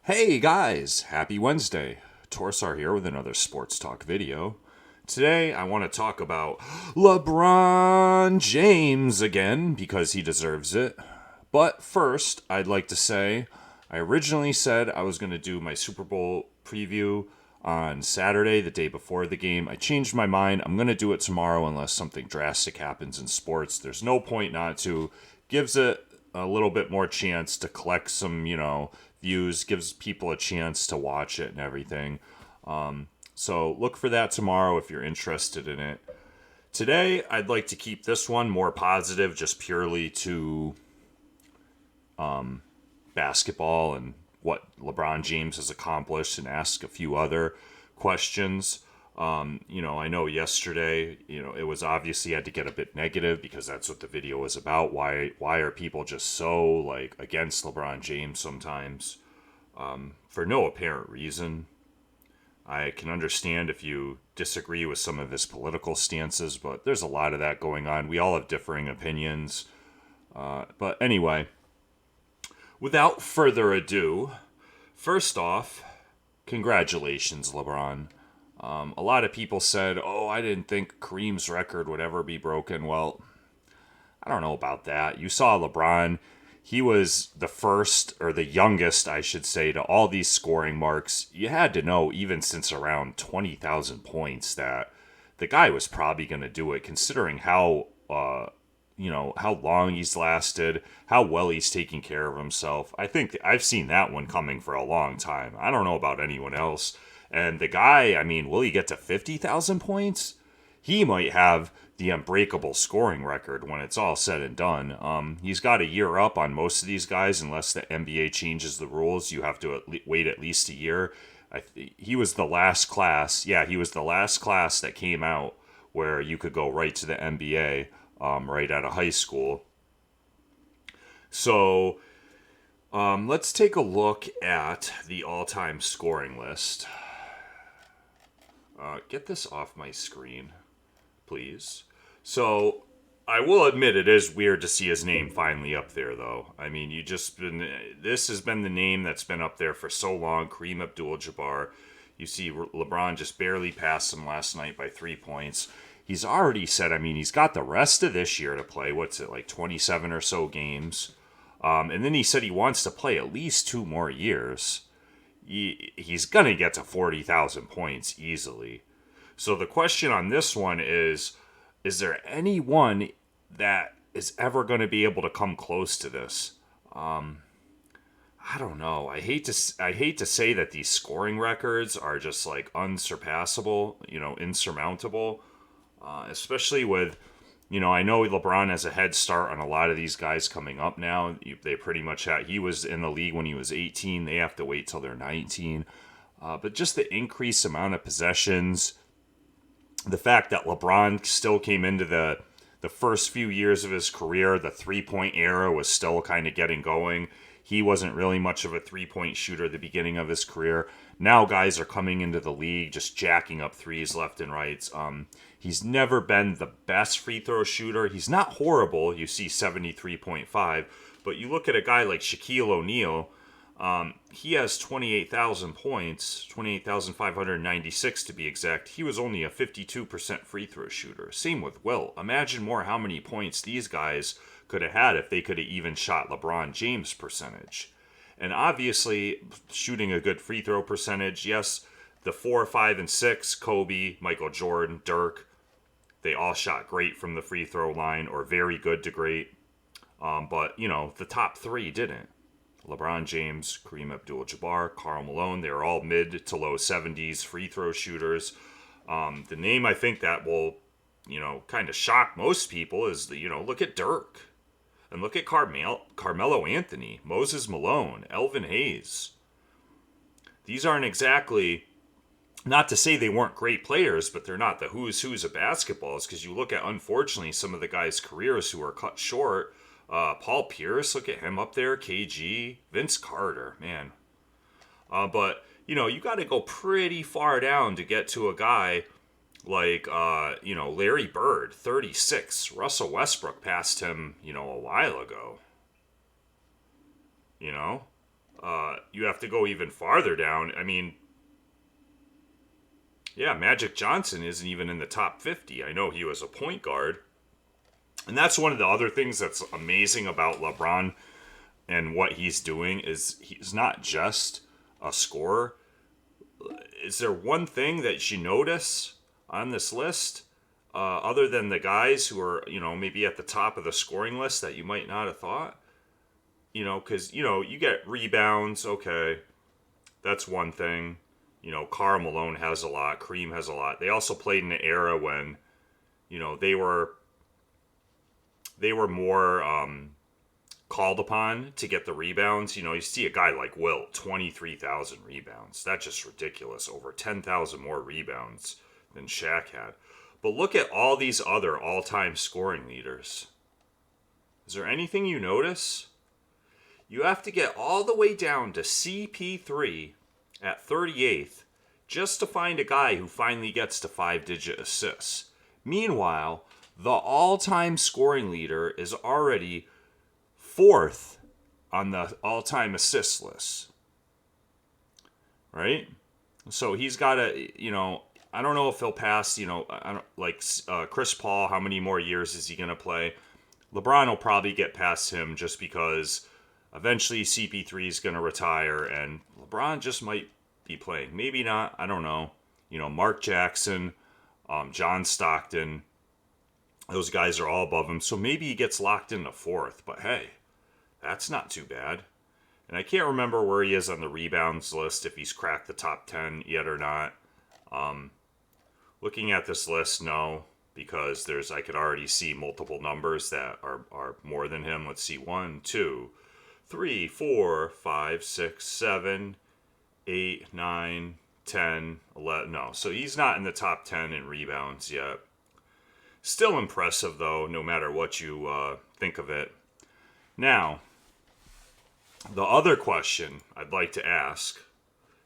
Hey guys, happy Wednesday. Torsar here with another sports talk video. Today I want to talk about LeBron James again because he deserves it. But first, I'd like to say I originally said I was going to do my Super Bowl preview on Saturday, the day before the game. I changed my mind. I'm going to do it tomorrow unless something drastic happens in sports. There's no point not to. Gives it a little bit more chance to collect some, views, gives people a chance to watch it and everything. So look for that tomorrow if you're interested in it. Today, I'd like to keep this one more positive, just purely to basketball and what LeBron James has accomplished, and ask a few other questions. I know yesterday, it was obviously had to get a bit negative because that's what the video was about. Why are people just so like against LeBron James sometimes for no apparent reason? I can understand if you disagree with some of his political stances, but there's a lot of that going on. We all have differing opinions. But anyway, without further ado, first off, congratulations, LeBron. A lot of people said, oh, I didn't think Kareem's record would ever be broken. Well, I don't know about that. You saw LeBron. He was the first, or the youngest, I should say, to all these scoring marks. You had to know, even since around 20,000 points, that the guy was probably going to do it, considering how long he's lasted, how well he's taking care of himself. I think I've seen that one coming for a long time. I don't know about anyone else. And the guy, will he get to 50,000 points? He might have the unbreakable scoring record when it's all said and done. He's got a year up on most of these guys, unless the NBA changes the rules. You have to wait at least a year. He was the last class. Yeah, he was the last class that came out where you could go right to the NBA right out of high school. So let's take a look at the all-time scoring list. Get this off my screen, please. So, I will admit it is weird to see his name finally up there, though. This has been the name that's been up there for so long. Kareem Abdul-Jabbar. You see LeBron just barely passed him last night by 3 points. He's already said, he's got the rest of this year to play. What's it, like 27 or so games? And then he said he wants to play at least 2 more years. He's going to get to 40,000 points easily. So the question on this one is there anyone that is ever going to be able to come close to this? I don't know. I hate to say that these scoring records are just like unsurpassable, insurmountable, especially with, I know LeBron has a head start on a lot of these guys coming up now. They pretty much he was in the league when he was 18. They have to wait till they're 19. But just the increased amount of possessions, the fact that LeBron still came into the first few years of his career, the three-point era was still kind of getting going. He wasn't really much of a three-point shooter at the beginning of his career. Now guys are coming into the league just jacking up threes left and right. He's never been the best free throw shooter. He's not horrible. You see 73.5. But you look at a guy like Shaquille O'Neal, he has 28,000 points, 28,596 to be exact. He was only a 52% free throw shooter. Same with Wilt. Imagine how many points these guys could have had if they could have even shot LeBron James' percentage. And obviously, shooting a good free throw percentage, yes, the 4, 5, and 6, Kobe, Michael Jordan, Dirk, they all shot great from the free throw line, or very good to great. But, the top 3 didn't. LeBron James, Kareem Abdul-Jabbar, Karl Malone, they're all mid to low 70s free throw shooters. The name I think that will, kind of shock most people is, look at Dirk. And look at Carmelo Anthony, Moses Malone, Elvin Hayes. These aren't exactly, not to say they weren't great players, but they're not the who's of basketballs, because you look at, unfortunately, some of the guys' careers who are cut short. Paul Pierce, look at him up there, KG, Vince Carter, man. But, you got to go pretty far down to get to a guy like, Larry Bird, 36. Russell Westbrook passed him, a while ago. You have to go even farther down. I mean, yeah, Magic Johnson isn't even in the top 50. I know he was a point guard. And that's one of the other things that's amazing about LeBron and what he's doing is he's not just a scorer. Is there one thing that you notice on this list, other than the guys who are, maybe at the top of the scoring list that you might not have thought? Because, you get rebounds, okay, that's one thing. Karl Malone has a lot, Kareem has a lot. They also played in an era when, they were more called upon to get the rebounds. You see a guy like Wilt, 23,000 rebounds. That's just ridiculous. Over 10,000 more rebounds than Shaq had. But look at all these other all-time scoring leaders. Is there anything you notice? You have to get all the way down to CP3 at 38th just to find a guy who finally gets to 5-digit assists. Meanwhile, the all-time scoring leader is already 4th on the all-time assist list. Right? So he's got to, I don't know if he'll pass, Chris Paul, how many more years is he going to play? LeBron will probably get past him just because eventually CP3 is going to retire and LeBron just might be playing. Maybe not. I don't know. Mark Jackson, John Stockton, those guys are all above him. So maybe he gets locked into 4th. But hey, that's not too bad. And I can't remember where he is on the rebounds list, if he's cracked the top 10 yet or not. Looking at this list, no, because I could already see multiple numbers that are more than him. Let's see, 1, 2, 3, 4, 5, 6, 7, 8, 9, 10, 11. No, so he's not in the top 10 in rebounds yet. Still impressive, though, no matter what you think of it. Now, the other question I'd like to ask,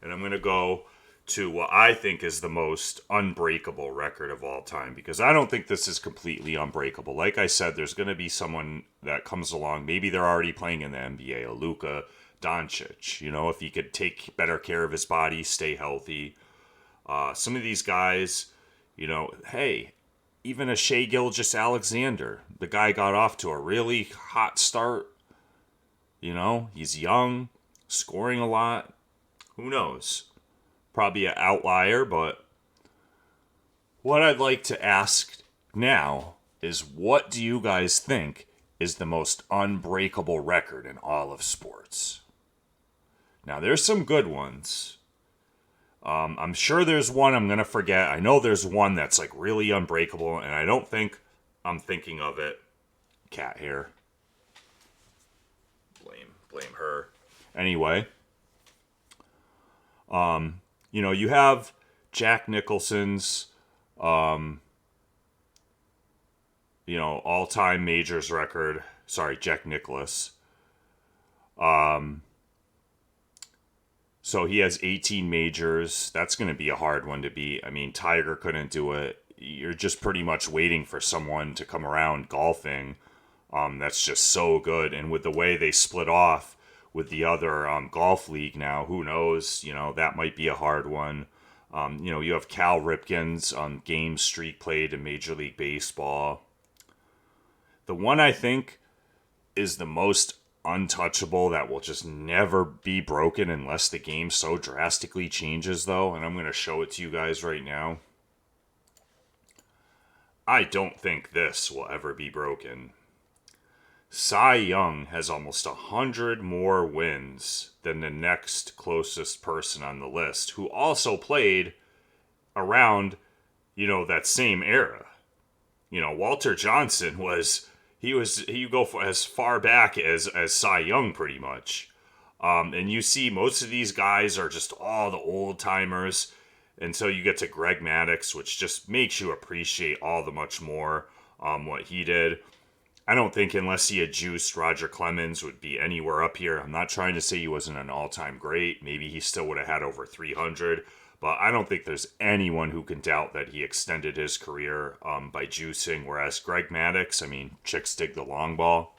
and I'm going to go to what I think is the most unbreakable record of all time, because I don't think this is completely unbreakable. Like I said, there's going to be someone that comes along. Maybe they're already playing in the NBA, a Luka Doncic. If he could take better care of his body, stay healthy. Some of these guys, hey, even a Shai Gilgeous-Alexander. The guy got off to a really hot start. He's young, scoring a lot. Who knows? Probably an outlier, but what I'd like to ask now is, what do you guys think is the most unbreakable record in all of sports? Now, there's some good ones. I'm sure there's one I'm going to forget. I know there's one that's like really unbreakable, and I don't think I'm thinking of it. Cat hair. Blame her. Anyway. You have Jack Nicholson's, all-time majors record. Sorry, Jack Nicklaus. So he has 18 majors. That's going to be a hard one to beat. I mean, Tiger couldn't do it. You're just pretty much waiting for someone to come around golfing. That's just so good. And with the way they split off with the other golf league now, who knows? That might be a hard one. You have Cal Ripken's game streak played in Major League Baseball. The one I think is the most untouchable that will just never be broken unless the game so drastically changes, though, and I'm going to show it to you guys right now. I don't think this will ever be broken. Cy Young has almost 100 more wins than the next closest person on the list, who also played around, that same era. Walter Johnson you go for as far back as Cy Young pretty much. And you see most of these guys are just all the old timers until you get to Greg Maddux, which just makes you appreciate all the much more what he did. I don't think unless he had juiced, Roger Clemens would be anywhere up here. I'm not trying to say he wasn't an all-time great. Maybe he still would have had over 300. But I don't think there's anyone who can doubt that he extended his career by juicing. Whereas Greg Maddux, chicks dig the long ball.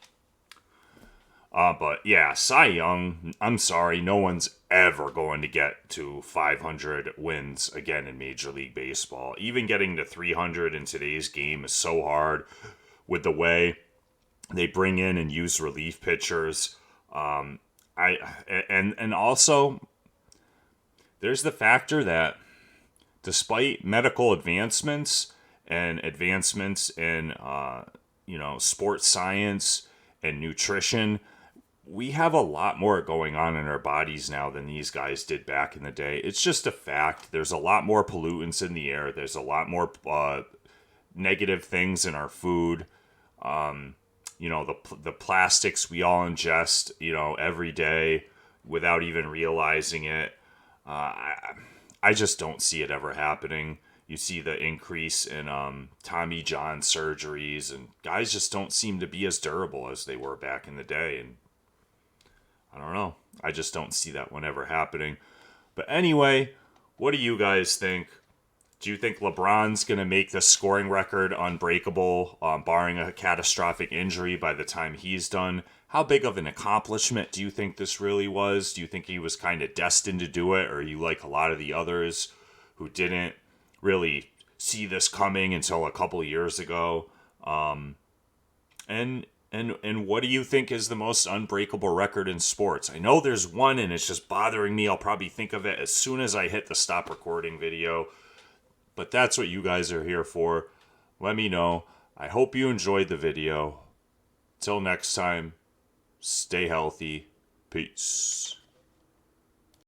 But yeah, Cy Young, I'm sorry, no one's ever going to get to 500 wins again in Major League Baseball. Even getting to 300 in today's game is so hard with the way they bring in and use relief pitchers. I and also there's the factor that despite medical advancements and advancements in sports science and nutrition, we have a lot more going on in our bodies now than these guys did back in the day. It's just a fact. There's a lot more pollutants in the air. There's a lot more negative things in our food. The plastics we all ingest, every day without even realizing it. I just don't see it ever happening. You see the increase in Tommy John surgeries, and guys just don't seem to be as durable as they were back in the day. And I don't know. I just don't see that one ever happening. But anyway, what do you guys think? Do you think LeBron's going to make the scoring record unbreakable, barring a catastrophic injury by the time he's done? How big of an accomplishment do you think this really was? Do you think he was kind of destined to do it, or are you like a lot of the others who didn't really see this coming until a couple years ago? And what do you think is the most unbreakable record in sports? I know there's one, and it's just bothering me. I'll probably think of it as soon as I hit the stop recording video. But that's what you guys are here for. Let me know. I hope you enjoyed the video. Till next time, stay healthy. Peace.